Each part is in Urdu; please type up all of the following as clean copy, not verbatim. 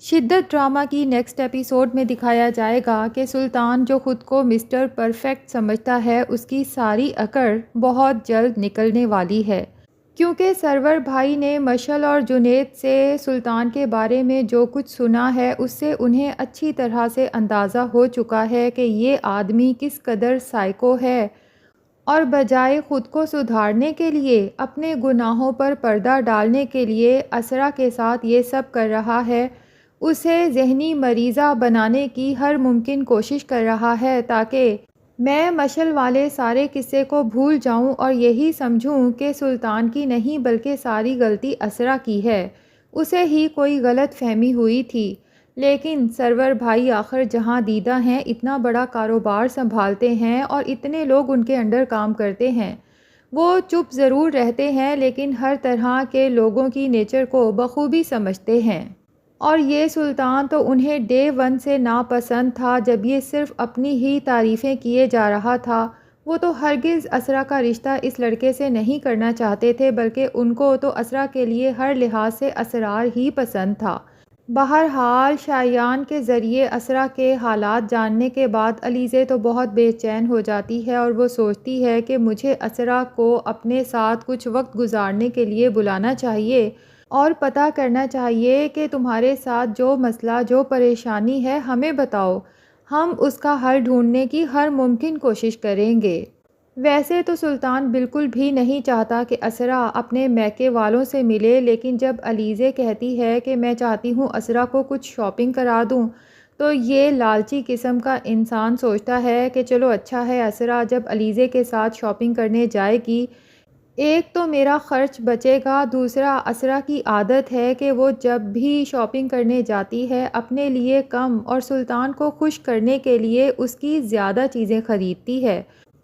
شدت ڈرامہ کی نیکسٹ ایپیسوڈ میں دکھایا جائے گا کہ سلطان جو خود کو مسٹر پرفیکٹ سمجھتا ہے اس کی ساری اکڑ بہت جلد نکلنے والی ہے، کیونکہ سرور بھائی نے مشعل اور جنید سے سلطان کے بارے میں جو کچھ سنا ہے اس سے انہیں اچھی طرح سے اندازہ ہو چکا ہے کہ یہ آدمی کس قدر سائیکو ہے، اور بجائے خود کو سدھارنے کے لیے اپنے گناہوں پر پردہ ڈالنے کے لیے اسرا کے ساتھ یہ سب کر رہا ہے، اسے ذہنی مریضہ بنانے کی ہر ممکن کوشش کر رہا ہے تاکہ میں مشعل والے سارے قصے کو بھول جاؤں اور یہی سمجھوں کہ سلطان کی نہیں بلکہ ساری غلطی اسرا کی ہے، اسے ہی کوئی غلط فہمی ہوئی تھی۔ لیکن سرور بھائی آخر جہاں دیدہ ہیں، اتنا بڑا کاروبار سنبھالتے ہیں اور اتنے لوگ ان کے انڈر کام کرتے ہیں، وہ چپ ضرور رہتے ہیں لیکن ہر طرح کے لوگوں کی نیچر کو بخوبی سمجھتے ہیں، اور یہ سلطان تو انہیں ڈے ون سے ناپسند تھا۔ جب یہ صرف اپنی ہی تعریفیں کیے جا رہا تھا، وہ تو ہرگز اسرا کا رشتہ اس لڑکے سے نہیں کرنا چاہتے تھے، بلکہ ان کو تو اسرا کے لیے ہر لحاظ سے اسرار ہی پسند تھا۔ بہرحال شایان کے ذریعے اسرا کے حالات جاننے کے بعد علیزے تو بہت بے چین ہو جاتی ہے اور وہ سوچتی ہے کہ مجھے اسرا کو اپنے ساتھ کچھ وقت گزارنے کے لیے بلانا چاہیے اور پتہ کرنا چاہیے کہ تمہارے ساتھ جو مسئلہ جو پریشانی ہے ہمیں بتاؤ، ہم اس کا حل ڈھونڈنے کی ہر ممکن کوشش کریں گے۔ ویسے تو سلطان بالکل بھی نہیں چاہتا کہ اسرا اپنے میکے والوں سے ملے، لیکن جب علیزے کہتی ہے کہ میں چاہتی ہوں اسرا کو کچھ شاپنگ کرا دوں، تو یہ لالچی قسم کا انسان سوچتا ہے کہ چلو اچھا ہے، اسرا جب علیزے کے ساتھ شاپنگ کرنے جائے گی، ایک تو میرا خرچ بچے گا، دوسرا اسرا کی عادت ہے کہ وہ جب بھی شاپنگ کرنے جاتی ہے اپنے لیے کم اور سلطان کو خوش کرنے کے لیے اس کی زیادہ چیزیں خریدتی ہے،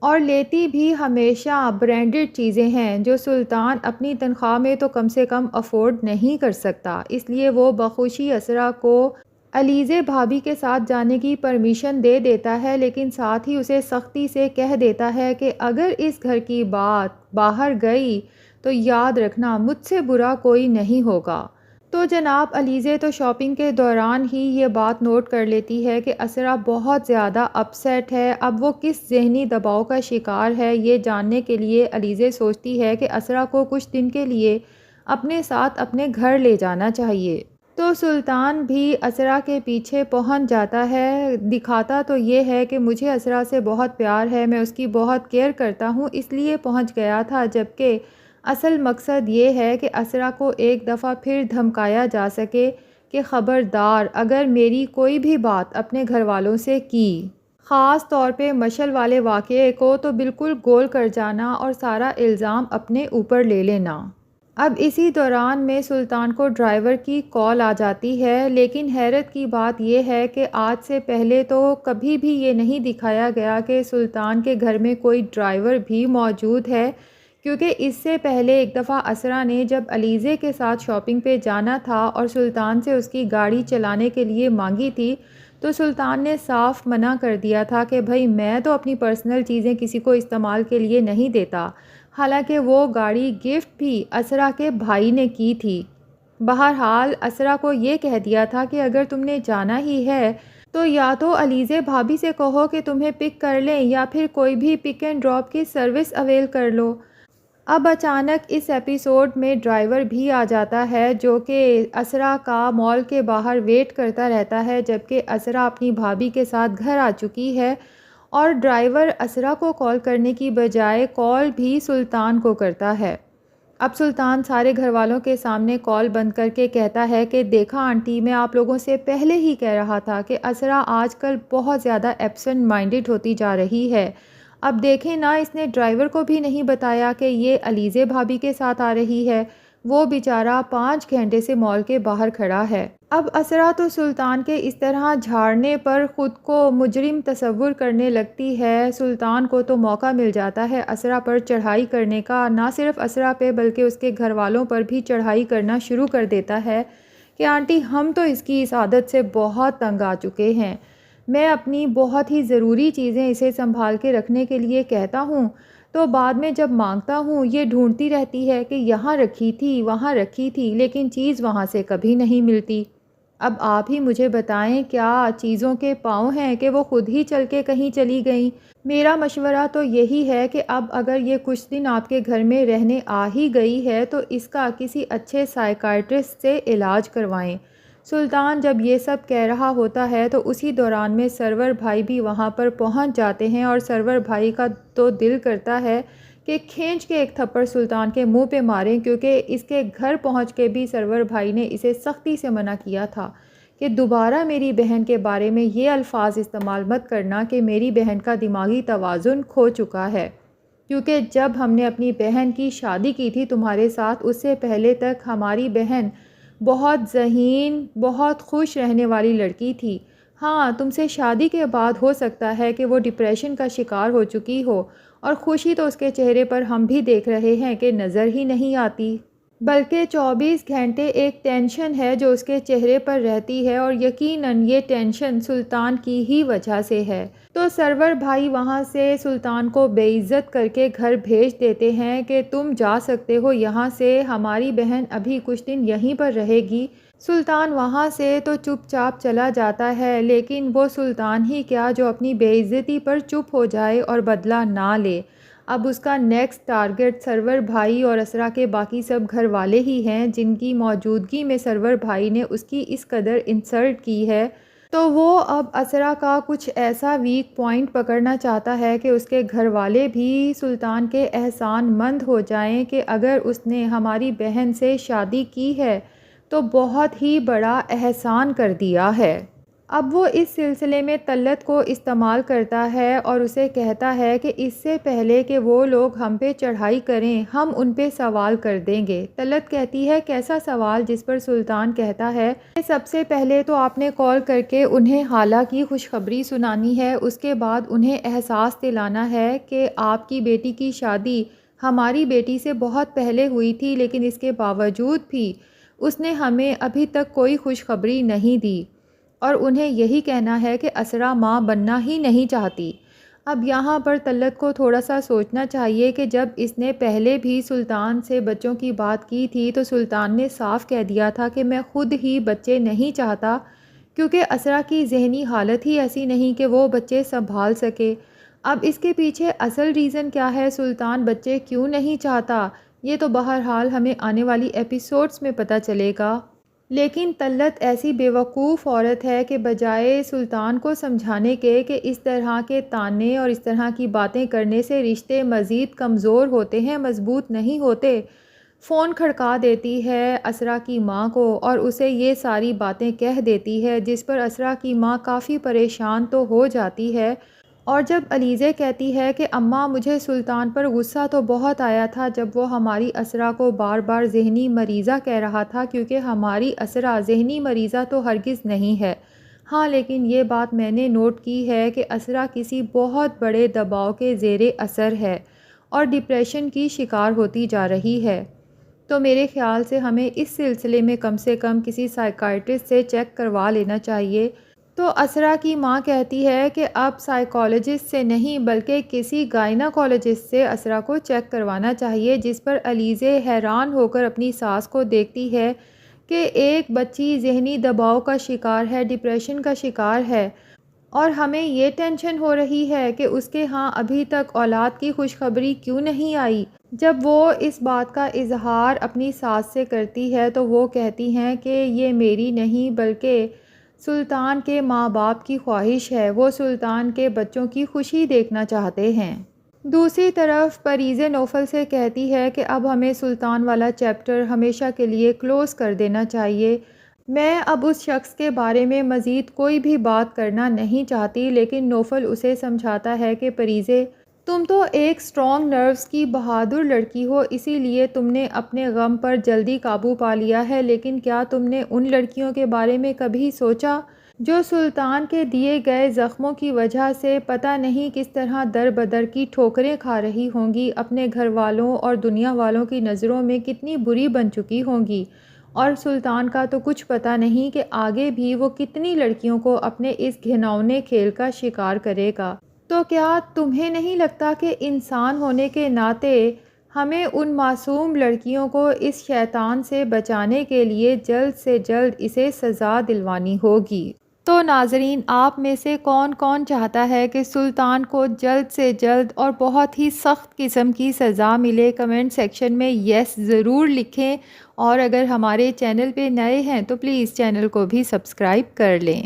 اور لیتی بھی ہمیشہ برانڈڈ چیزیں ہیں جو سلطان اپنی تنخواہ میں تو کم سے کم افورڈ نہیں کر سکتا۔ اس لیے وہ بخوشی اسرا کو علیزے بھابھی کے ساتھ جانے کی پرمیشن دے دیتا ہے، لیکن ساتھ ہی اسے سختی سے کہہ دیتا ہے کہ اگر اس گھر کی بات باہر گئی تو یاد رکھنا مجھ سے برا کوئی نہیں ہوگا۔ تو جناب علیزے تو شاپنگ کے دوران ہی یہ بات نوٹ کر لیتی ہے کہ اسرا بہت زیادہ اپسیٹ ہے۔ اب وہ کس ذہنی دباؤ کا شکار ہے، یہ جاننے کے لیے علیزے سوچتی ہے کہ اسرا کو کچھ دن کے لیے اپنے ساتھ اپنے گھر لے جانا چاہیے۔ تو سلطان بھی اسرا کے پیچھے پہنچ جاتا ہے، دکھاتا تو یہ ہے کہ مجھے اسرا سے بہت پیار ہے، میں اس کی بہت کیئر کرتا ہوں، اس لیے پہنچ گیا تھا، جبکہ اصل مقصد یہ ہے کہ اسرا کو ایک دفعہ پھر دھمکایا جا سکے کہ خبردار اگر میری کوئی بھی بات اپنے گھر والوں سے کی، خاص طور پہ مشعل والے واقعے کو، تو بالکل گول کر جانا اور سارا الزام اپنے اوپر لے لینا۔ اب اسی دوران میں سلطان کو ڈرائیور کی کال آ جاتی ہے، لیکن حیرت کی بات یہ ہے کہ آج سے پہلے تو کبھی بھی یہ نہیں دکھایا گیا کہ سلطان کے گھر میں کوئی ڈرائیور بھی موجود ہے، کیونکہ اس سے پہلے ایک دفعہ اسرا نے جب علیزے کے ساتھ شاپنگ پہ جانا تھا اور سلطان سے اس کی گاڑی چلانے کے لیے مانگی تھی، تو سلطان نے صاف منع کر دیا تھا کہ بھائی میں تو اپنی پرسنل چیزیں کسی کو استعمال کے لیے نہیں دیتا، حالانکہ وہ گاڑی گفٹ بھی اسرا کے بھائی نے کی تھی۔ بہرحال اسرا کو یہ کہہ دیا تھا کہ اگر تم نے جانا ہی ہے تو یا تو علیزے بھابھی سے کہو کہ تمہیں پک کر لیں یا پھر کوئی بھی پک اینڈ ڈراپ کی سروس اویل کر لو۔ اب اچانک اس ایپیسوڈ میں ڈرائیور بھی آ جاتا ہے جو کہ اسرا کا مال کے باہر ویٹ کرتا رہتا ہے، جبکہ اسرا اپنی بھابھی کے ساتھ گھر آ چکی ہے، اور ڈرائیور اسرا کو کال کرنے کی بجائے کال بھی سلطان کو کرتا ہے۔ اب سلطان سارے گھر والوں کے سامنے کال بند کر کے کہتا ہے کہ دیکھا آنٹی، میں آپ لوگوں سے پہلے ہی کہہ رہا تھا کہ اسرا آج کل بہت زیادہ ایبسنٹ مائنڈڈ ہوتی جا رہی ہے۔ اب دیکھیں نا، اس نے ڈرائیور کو بھی نہیں بتایا کہ یہ علیزے بھابھی کے ساتھ آ رہی ہے، وہ بیچارہ 5 گھنٹے سے مال کے باہر کھڑا ہے۔ اب اسرا تو سلطان کے اس طرح جھاڑنے پر خود کو مجرم تصور کرنے لگتی ہے۔ سلطان کو تو موقع مل جاتا ہے اسرا پر چڑھائی کرنے کا، نہ صرف اسرا پہ بلکہ اس کے گھر والوں پر بھی چڑھائی کرنا شروع کر دیتا ہے کہ آنٹی ہم تو اس کی اس عادت سے بہت تنگ آ چکے ہیں، میں اپنی بہت ہی ضروری چیزیں اسے سنبھال کے رکھنے کے لیے کہتا ہوں تو بعد میں جب مانگتا ہوں یہ ڈھونڈتی رہتی ہے کہ یہاں رکھی تھی وہاں رکھی تھی، لیکن چیز وہاں سے کبھی نہیں ملتی۔ اب آپ ہی مجھے بتائیں کیا چیزوں کے پاؤں ہیں کہ وہ خود ہی چل کے کہیں چلی گئیں؟ میرا مشورہ تو یہی ہے کہ اب اگر یہ کچھ دن آپ کے گھر میں رہنے آ ہی گئی ہے تو اس کا کسی اچھے سائیکائٹرسٹ سے علاج کروائیں۔ سلطان جب یہ سب کہہ رہا ہوتا ہے تو اسی دوران میں سرور بھائی بھی وہاں پر پہنچ جاتے ہیں، اور سرور بھائی کا تو دل کرتا ہے کہ کھینچ کے ایک تھپڑ سلطان کے منہ پہ ماریں، کیونکہ اس کے گھر پہنچ کے بھی سرور بھائی نے اسے سختی سے منع کیا تھا کہ دوبارہ میری بہن کے بارے میں یہ الفاظ استعمال مت کرنا کہ میری بہن کا دماغی توازن کھو چکا ہے، کیونکہ جب ہم نے اپنی بہن کی شادی کی تھی تمہارے ساتھ، اس سے پہلے تک ہماری بہن بہت ذہین، بہت خوش رہنے والی لڑکی تھی۔ ہاں، تم سے شادی کے بعد ہو سکتا ہے کہ وہ ڈپریشن کا شکار ہو چکی ہو، اور خوشی تو اس کے چہرے پر ہم بھی دیکھ رہے ہیں کہ نظر ہی نہیں آتی، بلکہ 24 گھنٹے ایک ٹینشن ہے جو اس کے چہرے پر رہتی ہے، اور یقیناً یہ ٹینشن سلطان کی ہی وجہ سے ہے۔ تو سرور بھائی وہاں سے سلطان کو بے عزت کر کے گھر بھیج دیتے ہیں کہ تم جا سکتے ہو یہاں سے، ہماری بہن ابھی کچھ دن یہیں پر رہے گی۔ سلطان وہاں سے تو چپ چاپ چلا جاتا ہے، لیکن وہ سلطان ہی کیا جو اپنی بے عزتی پر چپ ہو جائے اور بدلہ نہ لے۔ اب اس کا نیکسٹ ٹارگٹ سرور بھائی اور اسرا کے باقی سب گھر والے ہی ہیں، جن کی موجودگی میں سرور بھائی نے اس کی اس قدر انسلٹ کی ہے۔ تو وہ اب اسرا کا کچھ ایسا ویک پوائنٹ پکڑنا چاہتا ہے کہ اس کے گھر والے بھی سلطان کے احسان مند ہو جائیں کہ اگر اس نے ہماری بہن سے شادی کی ہے تو بہت ہی بڑا احسان کر دیا ہے۔ اب وہ اس سلسلے میں طلعت کو استعمال کرتا ہے اور اسے کہتا ہے کہ اس سے پہلے کہ وہ لوگ ہم پہ چڑھائی کریں ہم ان پہ سوال کر دیں گے۔ طلعت کہتی ہے کیسا سوال؟ جس پر سلطان کہتا ہے کہ سب سے پہلے تو آپ نے کال کر کے انہیں حالہ کی خوشخبری سنانی ہے، اس کے بعد انہیں احساس دلانا ہے کہ آپ کی بیٹی کی شادی ہماری بیٹی سے بہت پہلے ہوئی تھی، لیکن اس کے باوجود بھی اس نے ہمیں ابھی تک کوئی خوشخبری نہیں دی، اور انہیں یہی کہنا ہے کہ اسرا ماں بننا ہی نہیں چاہتی۔ اب یہاں پر طلعت کو تھوڑا سا سوچنا چاہیے کہ جب اس نے پہلے بھی سلطان سے بچوں کی بات کی تھی تو سلطان نے صاف کہہ دیا تھا کہ میں خود ہی بچے نہیں چاہتا، کیونکہ اسرا کی ذہنی حالت ہی ایسی نہیں کہ وہ بچے سنبھال سکے۔ اب اس کے پیچھے اصل ریزن کیا ہے، سلطان بچے کیوں نہیں چاہتا، یہ تو بہرحال ہمیں آنے والی ایپیسوڈز میں پتہ چلے گا۔ لیکن طلعت ایسی بیوقوف عورت ہے کہ بجائے سلطان کو سمجھانے کے کہ اس طرح کے طعنے اور اس طرح کی باتیں کرنے سے رشتے مزید کمزور ہوتے ہیں، مضبوط نہیں ہوتے، فون کھڑکا دیتی ہے اسرا کی ماں کو اور اسے یہ ساری باتیں کہہ دیتی ہے، جس پر اسرا کی ماں کافی پریشان تو ہو جاتی ہے۔ اور جب علیزے کہتی ہے کہ اماں مجھے سلطان پر غصہ تو بہت آیا تھا جب وہ ہماری اسرا کو بار بار ذہنی مریضہ کہہ رہا تھا، کیونکہ ہماری اسرا ذہنی مریضہ تو ہرگز نہیں ہے، ہاں لیکن یہ بات میں نے نوٹ کی ہے کہ اسرا کسی بہت بڑے دباؤ کے زیر اثر ہے اور ڈپریشن کی شکار ہوتی جا رہی ہے، تو میرے خیال سے ہمیں اس سلسلے میں کم سے کم کسی سائیکائٹرسٹ سے چیک کروا لینا چاہیے۔ تو اسرا کی ماں کہتی ہے کہ اب سائیکالوجسٹ سے نہیں بلکہ کسی گائناکالوجسٹ سے اسرا کو چیک کروانا چاہیے، جس پر علیزے حیران ہو کر اپنی ساس کو دیکھتی ہے کہ ایک بچی ذہنی دباؤ کا شکار ہے، ڈپریشن کا شکار ہے، اور ہمیں یہ ٹینشن ہو رہی ہے کہ اس کے ہاں ابھی تک اولاد کی خوشخبری کیوں نہیں آئی۔ جب وہ اس بات کا اظہار اپنی ساس سے کرتی ہے تو وہ کہتی ہیں کہ یہ میری نہیں بلکہ سلطان کے ماں باپ کی خواہش ہے، وہ سلطان کے بچوں کی خوشی دیکھنا چاہتے ہیں۔ دوسری طرف پریزے نوفل سے کہتی ہے کہ اب ہمیں سلطان والا چیپٹر ہمیشہ کے لیے کلوز کر دینا چاہیے، میں اب اس شخص کے بارے میں مزید کوئی بھی بات کرنا نہیں چاہتی، لیکن نوفل اسے سمجھاتا ہے کہ پریزے تم تو ایک اسٹرانگ نروز کی بہادر لڑکی ہو، اسی لیے تم نے اپنے غم پر جلدی قابو پا لیا ہے، لیکن کیا تم نے ان لڑکیوں کے بارے میں کبھی سوچا جو سلطان کے دیے گئے زخموں کی وجہ سے پتہ نہیں کس طرح در بدر کی ٹھوکریں کھا رہی ہوں گی، اپنے گھر والوں اور دنیا والوں کی نظروں میں کتنی بری بن چکی ہوں گی، اور سلطان کا تو کچھ پتہ نہیں کہ آگے بھی وہ کتنی لڑکیوں کو اپنے اس گھناؤنے کھیل کا شکار کرے گا۔ تو کیا تمہیں نہیں لگتا کہ انسان ہونے کے ناطے ہمیں ان معصوم لڑکیوں کو اس شیطان سے بچانے کے لیے جلد سے جلد اسے سزا دلوانی ہوگی۔ تو ناظرین، آپ میں سے کون کون چاہتا ہے کہ سلطان کو جلد سے جلد اور بہت ہی سخت قسم کی سزا ملے؟ کمنٹ سیکشن میں یس ضرور لکھیں، اور اگر ہمارے چینل پہ نئے ہیں تو پلیز چینل کو بھی سبسکرائب کر لیں۔